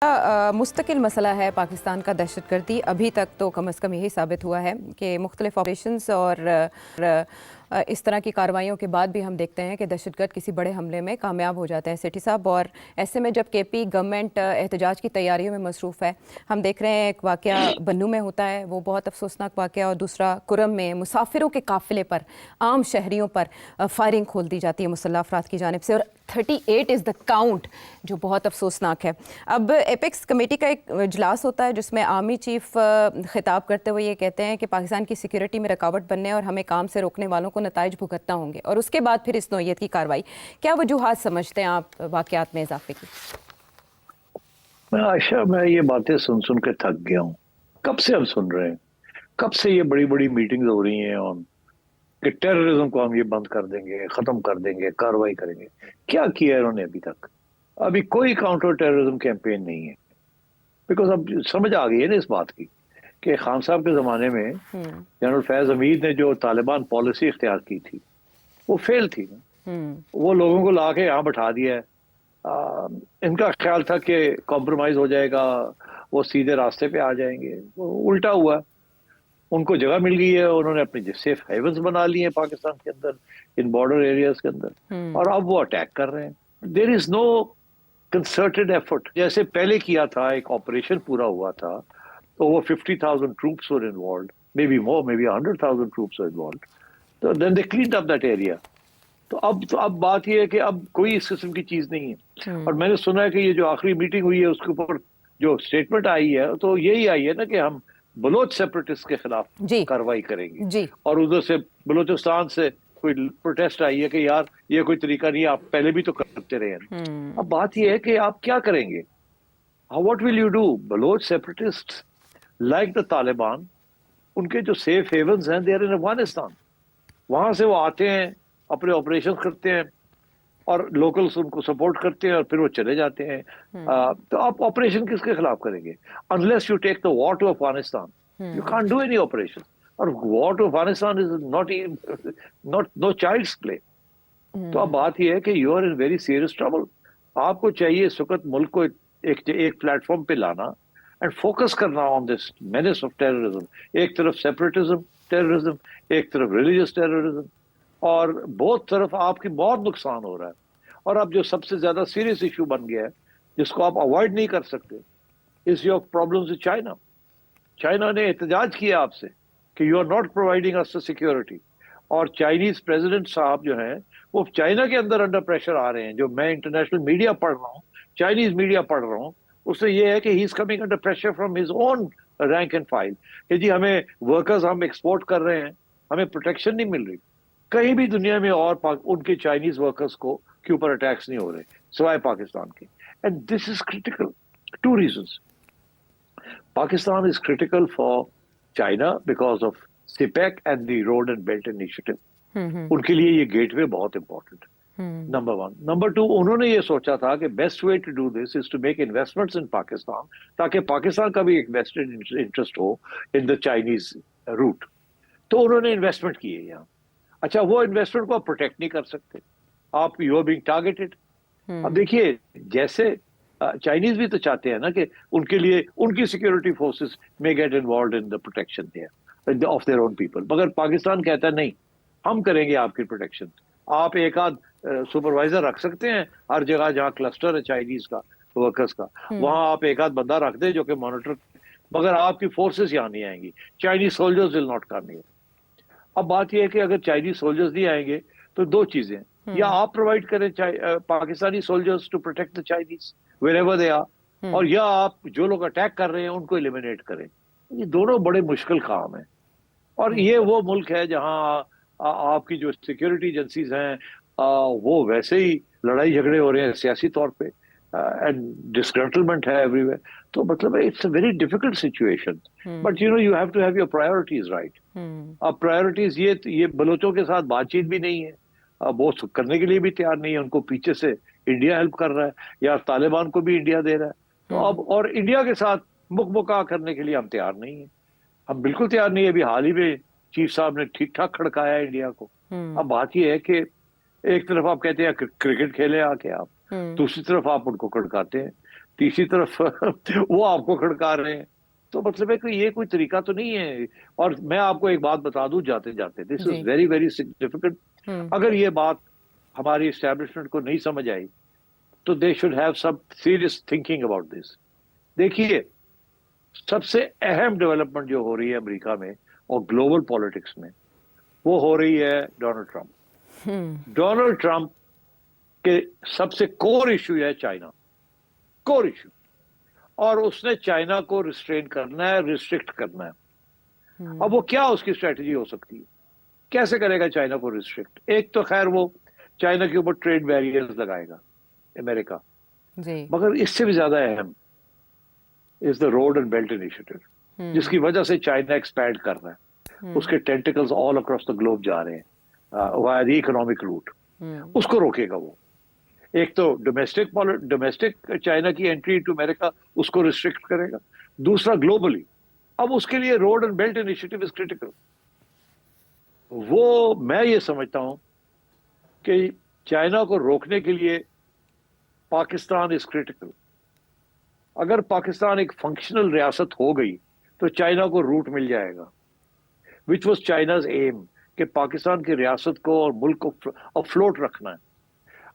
मुस्तकिल मसला है पाकिस्तान का दहशतगर्दी। अभी तक तो कम अज़ कम यही साबित हुआ है कि मुख्तलिफ ऑपरेशंस और इस तरह की कार्रवाइयों के बाद भी हम देखते हैं कि दहशतगर्द किसी बड़े हमले में कामयाब हो जाते हैं सेठी साहब। और ऐसे में जब केपी गवर्नमेंट एहतजाज की तैयारियों में मसरूफ़ है, हम देख रहे हैं एक वाक़या बन्नू में होता है, वो बहुत अफसोसनाक वाक़या, और दूसरा कुरम में मुसाफिरों के काफ़िले पर, आम शहरियों पर फायरिंग खोल दी जाती है मुसल्लह अफराद की जानिब से, और 38 इज़ द काउंट, जो बहुत अफसोसनाक है। अब एपेक्स कमेटी का एक इजलास होता है जिसमें आर्मी चीफ खिताब करते हुए ये कहते हैं कि पाकिस्तान की सिक्योरिटी में रुकावट बनने और हमें काम से रोकने वालों को नताइज भुगतना होंगे, और उसके बाद फिर इस नौयत की कार्रवाई। क्या वजूहात समझते हैं आप वाक़यात में इजाफे की? आयशा, मैं ये बातें सुन सुन के थक गया हूँ। कब से हम सुन रहे हैं, कब से ये बड़ी बड़ी मीटिंग्स हो रही हैं और कि टेररिज्म को हम ये बंद कर देंगे, खत्म कर देंगे, कार्रवाई करेंगे। क्या किया है इन्होंने अभी तक? अभी कोई काउंटर टेररिज्म कैंपेन नहीं है। बिकॉज अब समझ आ गई है ना इस बात की कि खान साहब के जमाने में जनरल फैज हमीद ने जो तालिबान पॉलिसी इख्तियार की थी वो फेल थी ना। वो लोगों को ला के यहाँ बैठा दिया है। इनका ख्याल था कि कॉम्प्रोमाइज हो जाएगा, वो सीधे रास्ते पे आ जाएंगे। वो उल्टा हुआ, उनको जगह मिल गई है, उन्होंने अपनी सेफ हेवन्स बना लिए हैं पाकिस्तान के अंदर, इन बॉर्डर एरियाज के अंदर, और अब वो अटैक कर रहे हैं। There is no concerted effort. जैसे पहले किया था, एक ऑपरेशन पूरा हुआ था तो वो 50,000 troops were involve, may be more, may be 100,000 troops were involve, तो then they cleaned up that area. तो अब बात ये है कि अब कोई इस किस्म की चीज नहीं है। और मैंने सुना है कि ये जो आखिरी मीटिंग हुई है उसके ऊपर जो स्टेटमेंट आई है तो यही आई है ना कि हम बलोच सेपरेटिस्ट के खिलाफ कार्रवाई करेंगे। और उधर से बलोचिस्तान से कोई प्रोटेस्ट आई है कि यार ये कोई तरीका नहीं है, आप पहले भी तो करते रहे हैं। अब बात ये है कि आप क्या करेंगे, what will you do? Baloch separatist like the Taliban, उनके जो सेफ हेवन्स हैं, दे आर इन अफगानिस्तान। वहां से वो आते हैं, अपने ऑपरेशन करते हैं और लोकल्स उनको सपोर्ट करते हैं और फिर वो चले जाते हैं। तो आप ऑपरेशन किसके खिलाफ करेंगे? Unless you take the war to Afghanistan, you can't do any operation. और war to Afghanistan is not no child's play. तो अब बात यह है कि you are in very serious trouble. आपको चाहिए इस वक्त मुल्क को एक प्लेटफॉर्म पे लाना एंड फोकस करना on this menace of terrorism. एक तरफ सेपरेटिज्म टेररिज्म, एक तरफ रिलीजियस टेररिज्म, और बहुत तरफ आपकी बहुत नुकसान हो रहा है। और अब जो सबसे ज्यादा सीरियस इशू बन गया है जिसको आप अवॉइड नहीं कर सकते, is your problems with China. China ने एहतजाज किया आपसे कि you are not providing us security, और चाइनीज प्रेसिडेंट साहब जो हैं वो चाइना के अंदर अंडर प्रेशर आ रहे हैं। जो मैं इंटरनेशनल मीडिया पढ़ रहा हूँ, चाइनीज मीडिया पढ़ रहा हूँ, उससे ये है कि he is coming under pressure from his own rank and file कि जी हमें वर्कर्स हम एक्सपोर्ट कर रहे हैं, हमें प्रोटेक्शन नहीं मिल रही। कहीं भी दुनिया में और उनके चाइनीज वर्कर्स को के ऊपर अटैक्स नहीं हो रहे सिवाय पाकिस्तान के। And this is critical, two reasons. Pakistan is critical for China because of CPEC and the road and belt initiative. उनके लिए ये गेटवे बहुत important, number one. Number two, उन्होंने ये सोचा था कि best way to do this is to make investments in Pakistan, ताकि पाकिस्तान का भी एक वेस्टेड इंटरेस्ट हो इन द चाइनीज रूट। तो उन्होंने इन्वेस्टमेंट की है यहाँ। अच्छा, वो इन्वेस्टमेंट को आप प्रोटेक्ट नहीं कर सकते, आप यू आर बीइंग टारगेटेड। अब देखिए, जैसे चाइनीज भी तो चाहते हैं ना कि उनके लिए उनकी सिक्योरिटी फोर्सेस में get involve in the protection there of their own people, मगर पाकिस्तान कहता है नहीं, हम करेंगे आपकी प्रोटेक्शन। आप एक आध सुपरवाइजर रख सकते हैं हर जगह जहाँ क्लस्टर है चाइनीज का वर्कर्स का, वहां आप एक आध बंदा रख दे जो कि मॉनिटर, मगर आपकी फोर्सेस यहाँ नहीं आएंगी। Chinese soldiers will not come here. अब बात यह है कि अगर चाइनीज सोल्जर्स नहीं आएंगे तो दो चीजें, या आप प्रोवाइड करें Pakistani soldiers to protect the Chinese wherever they are, और या आप जो लोग अटैक कर रहे हैं उनको एलिमिनेट करें। ये दोनों बड़े मुश्किल काम है। और ये वो मुल्क है जहां आपकी जो सिक्योरिटी एजेंसीज हैं वो वैसे ही लड़ाई झगड़े हो रहे हैं सियासी तौर पे, एंड डिस्ग्रंटलमेंट है एवरीवेयर। तो मतलब it's a very difficult situation, but you know you have to have your priorities right. अब प्रायोरिटीज ये बलोचों के साथ बातचीत भी नहीं है, वो करने के लिए भी तैयार नहीं है। उनको पीछे से इंडिया हेल्प कर रहा है, या तालिबान को भी इंडिया दे रहा है। तो अब और इंडिया के साथ मुखमुका करने के लिए हम तैयार नहीं है, हम बिल्कुल तैयार नहीं है। अभी हाल ही में चीफ साहब ने ठीक ठाक खड़काया है इंडिया को। अब बात यह है कि एक तरफ आप कहते हैं क्रिकेट खेले आके आप, दूसरी तरफ आप उनको खड़काते हैं। तीसरी तरफ वो आपको खड़का रहे हैं। तो मतलब है कि ये कोई तरीका तो नहीं है। और मैं आपको एक बात बता दूं जाते जाते, दिस जी। Is very very significant. Hmm. अगर ये बात हमारी एस्टेब्लिशमेंट को नहीं समझ आई तो they should have some serious thinking about this. देखिए, सबसे अहम डेवलपमेंट जो हो रही है अमेरिका में और ग्लोबल पॉलिटिक्स में, वो हो रही है डोनाल्ड ट्रंप। डोनाल्ड ट्रंप के सबसे कोर इशू है चाइना, कोर इशू। और उसने चाइना को रिस्ट्रेन करना है, रिस्ट्रिक्ट करना है। अब वो क्या उसकी स्ट्रेटजी हो सकती है, कैसे करेगा चाइना को रिस्ट्रिक्ट? एक तो खैर वो चाइना के ऊपर ट्रेड बैरियर्स लगाएगा अमेरिका, जी। मगर इससे भी ज्यादा अहम is the road and belt initiative, जिसकी वजह से चाइना एक्सपैंड कर रहा है। उसके tentacles all across the globe जा रहे हैं वाया द इकोनॉमिक रूट। उसको रोकेगा वो। एक तो डोमेस्टिक चाइना की एंट्री टू अमेरिका, उसको रिस्ट्रिक्ट करेगा। दूसरा ग्लोबली, अब उसके लिए road and belt initiative is critical. वो मैं ये समझता हूं कि चाइना को रोकने के लिए पाकिस्तान इज क्रिटिकल। अगर पाकिस्तान एक फंक्शनल रियासत हो गई तो चाइना को रूट मिल जाएगा, विच वॉज चाइनाज एम, कि पाकिस्तान की रियासत को और मुल्क को अफ्लोट रखना है।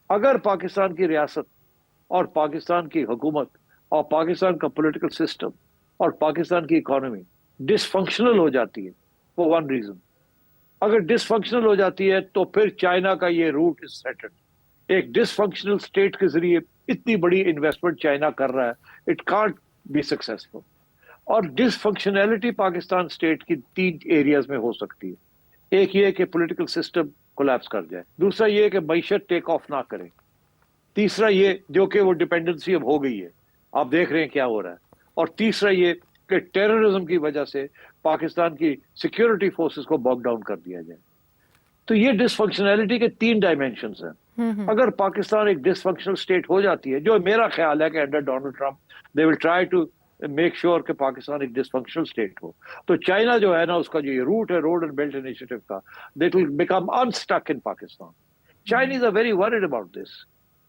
अगर पाकिस्तान की रियासत और पाकिस्तान की हुकूमत और पाकिस्तान का पॉलिटिकल सिस्टम और पाकिस्तान की इकोनॉमी डिसफंक्शनल हो जाती है फॉर वन रीजन, अगर डिसफंक्शनल हो जाती है तो फिर चाइना का ये रूट इज सेटल्ड। एक डिसफंक्शनल स्टेट के जरिए इतनी बड़ी इन्वेस्टमेंट चाइना कर रहा है, इट कांट बी सक्सेसफुल। और डिसफंक्शनैलिटी पाकिस्तान स्टेट की 3 एरियाज में हो सकती है। एक ये कि पॉलिटिकल सिस्टम कोलैप्स कर जाए, दूसरा ये कि मईशत टेक ऑफ ना करे, तीसरा ये जो कि वो डिपेंडेंसी अब हो गई है, आप देख रहे हैं क्या हो रहा है, और तीसरा ये कि टेररिज्म की वजह से पाकिस्तान की सिक्योरिटी फोर्सेस को बॉक डाउन कर दिया जाए। तो ये डिसफंक्शनैलिटी के 3 डायमेंशंस हैं। अगर पाकिस्तान एक डिसफंक्शनल स्टेट हो जाती है, जो मेरा ख्याल है कि under Donald Trump they will try to make sure कि पाकिस्तान एक डिसफंक्शनल स्टेट हो, तो चाइना जो है ना, उसका जो ये रूट है रोड एंड बेल्ट इनिशिएटिव का, that will become unstuck in Pakistan. Chinese are very worried about this,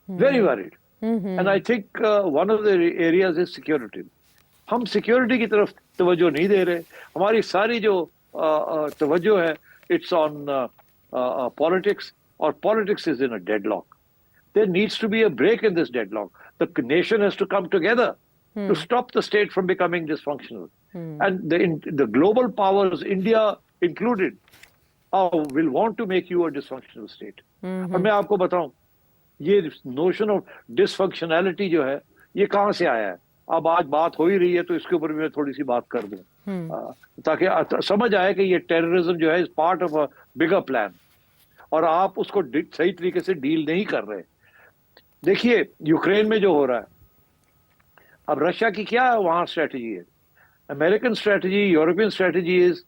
very worried. And I think one of the areas is security. हम सिक्योरिटी की तरफ तवज्जो नहीं दे रहे। हमारी सारी जो तवज्जो है इट्स ऑन पॉलिटिक्स, और politics is in a deadlock. There needs to be a break in this deadlock. The nation has to come together to stop the state from becoming dysfunctional. And the global powers, India included, will want to make you a dysfunctional state. और मैं आपको बताऊं, ये notion of dysfunctionality जो है, ये कहां से आया है? अब आज बात हो ही रही है तो इसके ऊपर मैं थोड़ी सी बात कर दूं, ताकि समझ आए कि ये टेररिज्म जो है is part of a bigger plan, और आप उसको सही तरीके से डील नहीं कर रहे। देखिए, यूक्रेन में जो हो रहा है, अब रशिया की क्या वहां स्ट्रेटजी है? American strategy, European strategy is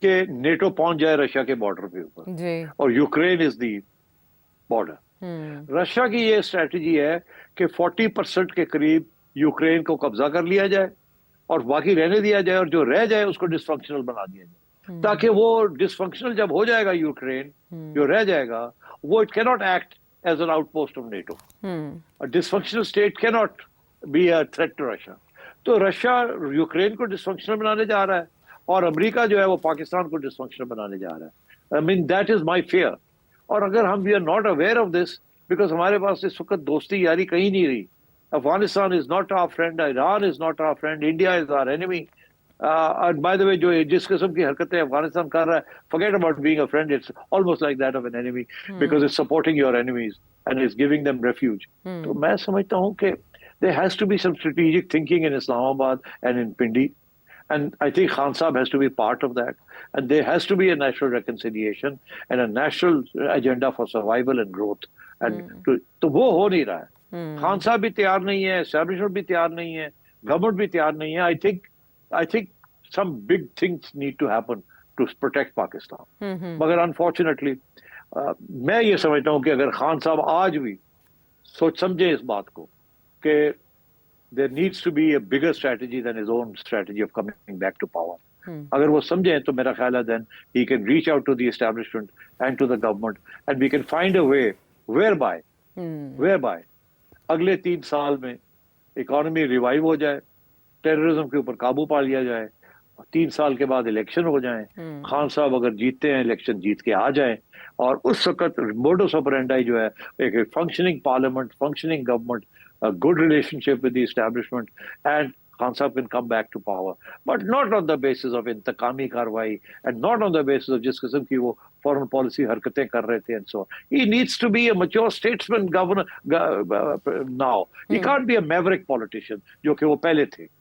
कि नेटो पहुंच जाए रशिया के बॉर्डर के ऊपर, और Ukraine is the border. Russia की ये स्ट्रेटजी है कि 40% के करीब यूक्रेन को कब्जा कर लिया जाए और बाकी रहने दिया जाए, और जो रह जाए उसको डिसफंक्शनल बना दिया जाए, ताकि वो डिसफंक्शनल जब हो जाएगा यूक्रेन, जो रह जाएगा, वो it cannot act as an outpost of NATO. Dysfunctional state cannot be a threat to Russia. तो रशिया यूक्रेन को डिसफंक्शनल बनाने जा रहा है, और अमेरिका जो है वो पाकिस्तान को डिसफंक्शनल बनाने जा रहा है। I mean, that is my fear. और अगर हम we are not aware of this, because हमारे पास इस वक्त दोस्ती यारी कहीं नहीं रही। Afghanistan is not our friend, Iran is not our friend, India is our enemy. By the way, जो जिस किस्म की हरकतें अफगानिस्तान कर रहा है, forget about being a friend, it's almost like that of an enemy, because it's supporting your enemies and it's giving them refuge. तो मैं समझता हूँ कि there has to be some strategic thinking in Islamabad and in Pindi. And I think Khan Saab has to be part of that. And there has to be a national reconciliation and a national agenda for survival and growth. And तो वो हो नहीं रहा है। खान साहब भी तैयार नहीं है, एस्टैब्लिशमेंट भी तैयार नहीं है, गवर्नमेंट भी तैयार नहीं है। I think some big things need to happen to protect Pakistan. मगर unfortunately, मैं ये समझता हूँ कि अगर खान साहब आज भी सोच समझे इस बात को कि there needs to be a bigger strategy than his own strategy of coming back to power. अगर वो समझे तो मेरा ख्याल है then he can reach out to the establishment and to the government, and we can find a way whereby अगले 3 साल में इकोनॉमी रिवाइव हो जाए, टेररिज्म के ऊपर काबू पा लिया जाए, 3 साल के बाद इलेक्शन हो जाएं, खान साहब अगर जीतते हैं इलेक्शन जीत के आ जाएं, और उस वक्त मोडस ऑपरेंडाई जो है एक functioning parliament, functioning government, a good relationship with the establishment, and Khan Sahib can come back to power, but not on the basis of इंतकामी कार्रवाई, and not on the basis of जिस किस्म की वो foreign policy हरकतें कर रहे थे and so on. He needs to be a mature statesman governor now. He can't be a maverick politician जो कि वो पहले थे.